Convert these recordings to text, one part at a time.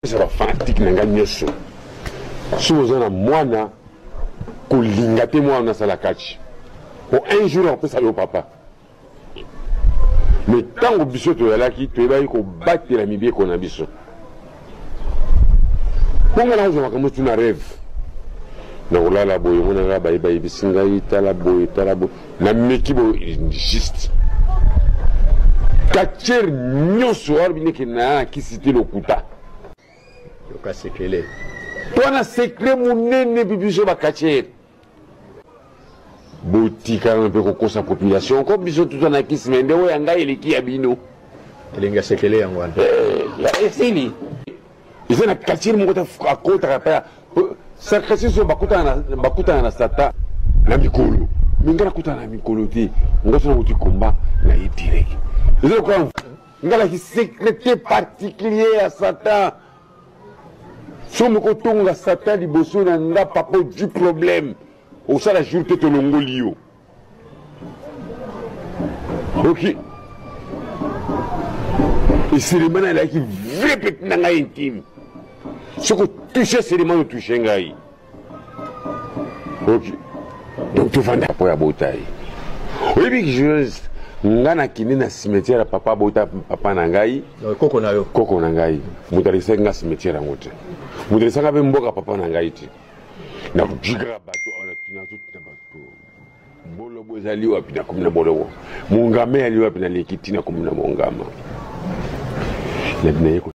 C'est la fanatique n'a gagné ça. Si vous avez un moine, qu'on l'ingate moi on a ça la catch. Pour un jour on peut saluer au papa. Mais tant au biseau tu es là qui tu es là il faut battre la mibie qu'on a biseau. Pour moi là je vois comme tu n'as rêve. Na ulala boy mona nga bye bye bisinga itala boy na meki boy juste. Kacher nyoso arbine ke na kisiti lokuta. Yoka sekele. Toi na secret munene bibiso ba kacher. Botika un peu ko sa population ko biso tout na kismende wo yanga eleki ya bino. Elenga sekele yangwana. Ya esili. Izana kacher mo ta akota kapa. Sarkasi so bakuta na sata na mikolo. Mingana kuta na mikolo ti. Ngoto na uti komba na itirek. Izana kwa ngala ki secret particulier à Satan. Somme kotonga Satan liboso na nga papa du problème. Au ça la journée to longolio. OK. Et c'est les manas là qui vrai petit nanga intime. Ce que toucher c'est les mains toucher ngai. OK. Donc tu vas pour la bataille. Oui bien je ngana kini na cimetière papa bota papa nangai. Koko na yo. Koko nangai. Mutalisa nga cimetière ngote. Mutalisa nga mboka papa nangai ti. Na kujigra bato ona tunazuta bato. Bolo bozali wapi na kumna bolo. Mungame ali wapi na lekiti na kumna mungama. Na binaye ko.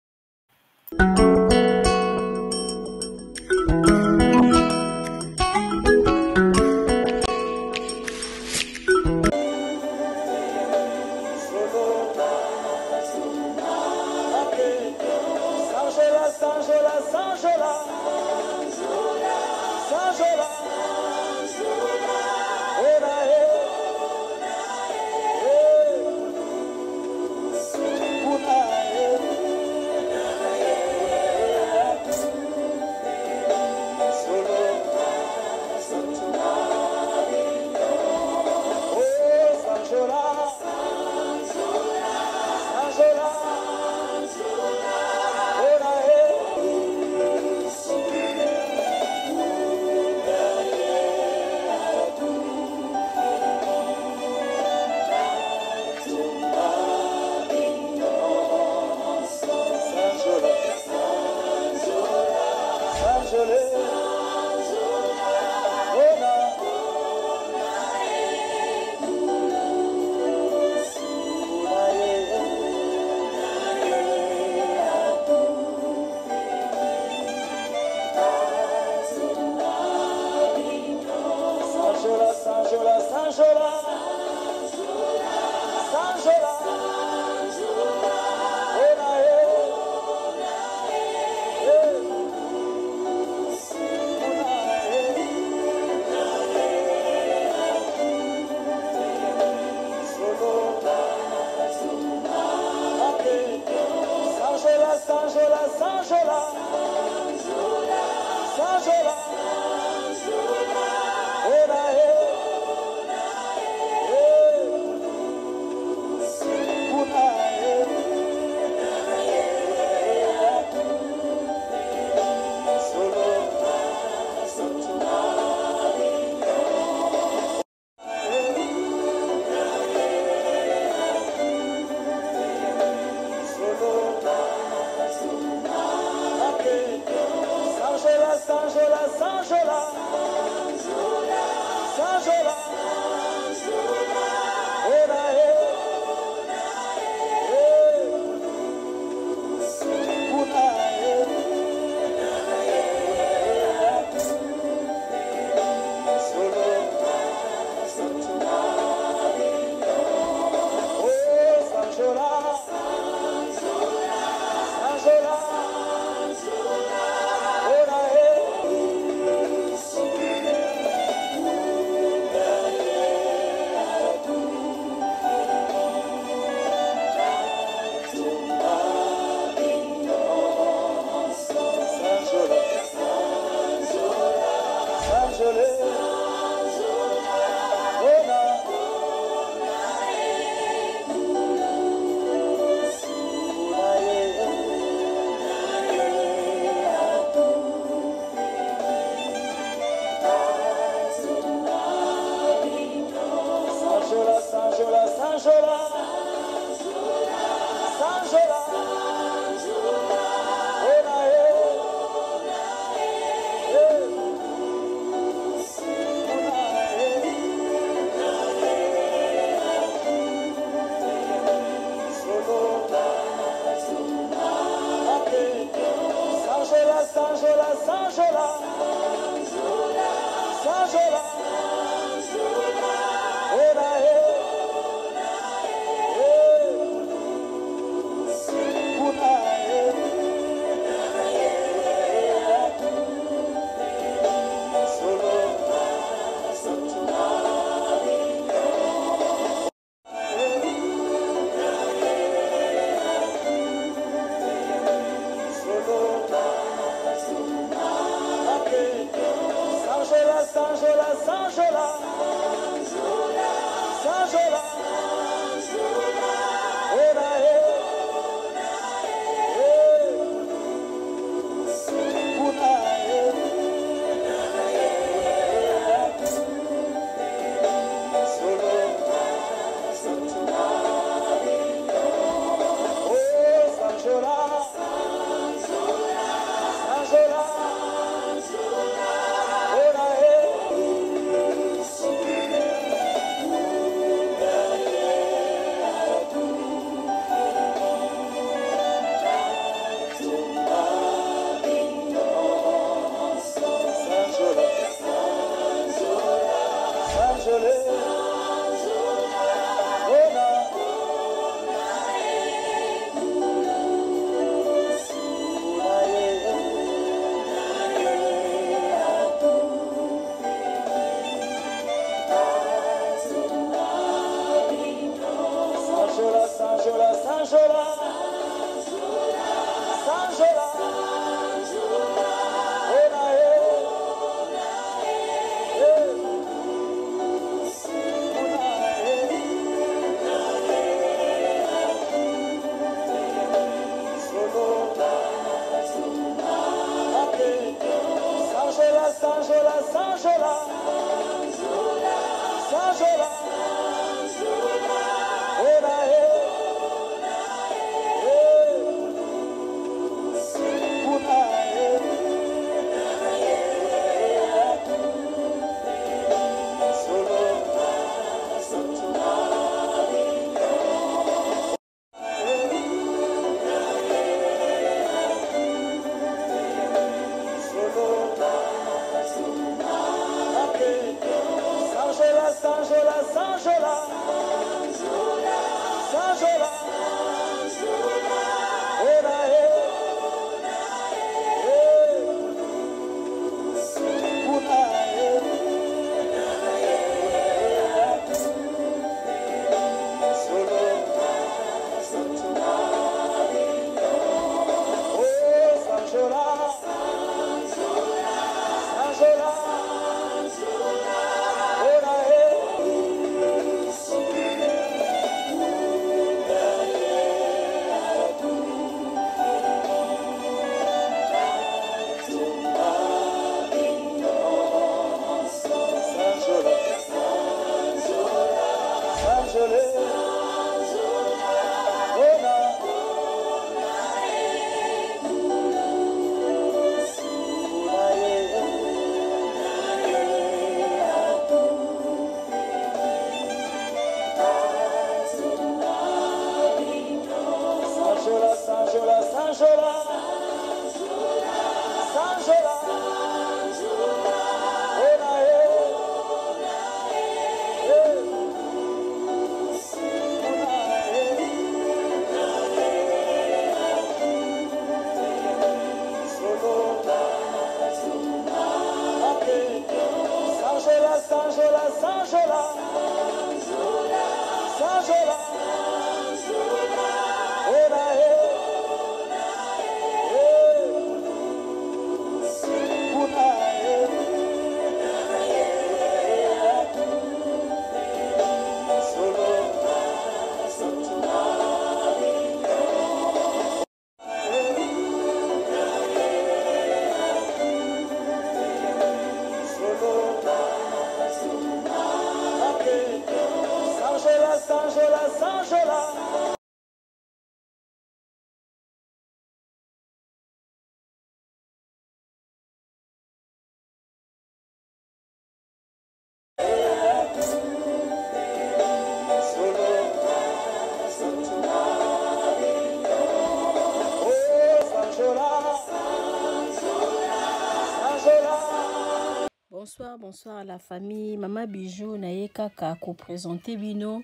bonsoir à la famille. Maman Bijou naye kaka ko présenter bino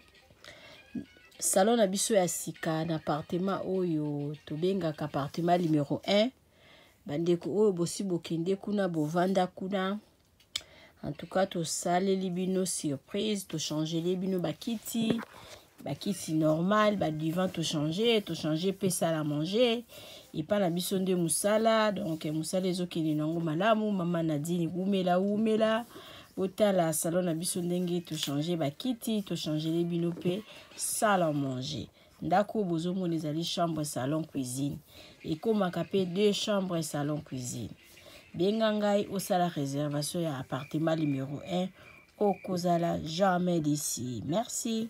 salon na biso ya sika na appartement oyo tobenga appartement numéro 1. Bandeko oyo bosi bokende kuna bovanda kuna. En tout cas to saleli bino surprise, to changer les bino bakiti normal, ba divan to changer pe sala manger. Et pas la mission de musala, donc musala ezokende nango malamu, mama Nadine umela otala salon na biso ndenge to changer bakiti, to changer les bino pe sala manger. Ndako bozomo ezali chambre salon cuisine. Et comme kapé 2 chambres salon cuisine. Bengangai au sala réservation ya appartement numéro 1 au Kozala jamais d'ici. Merci.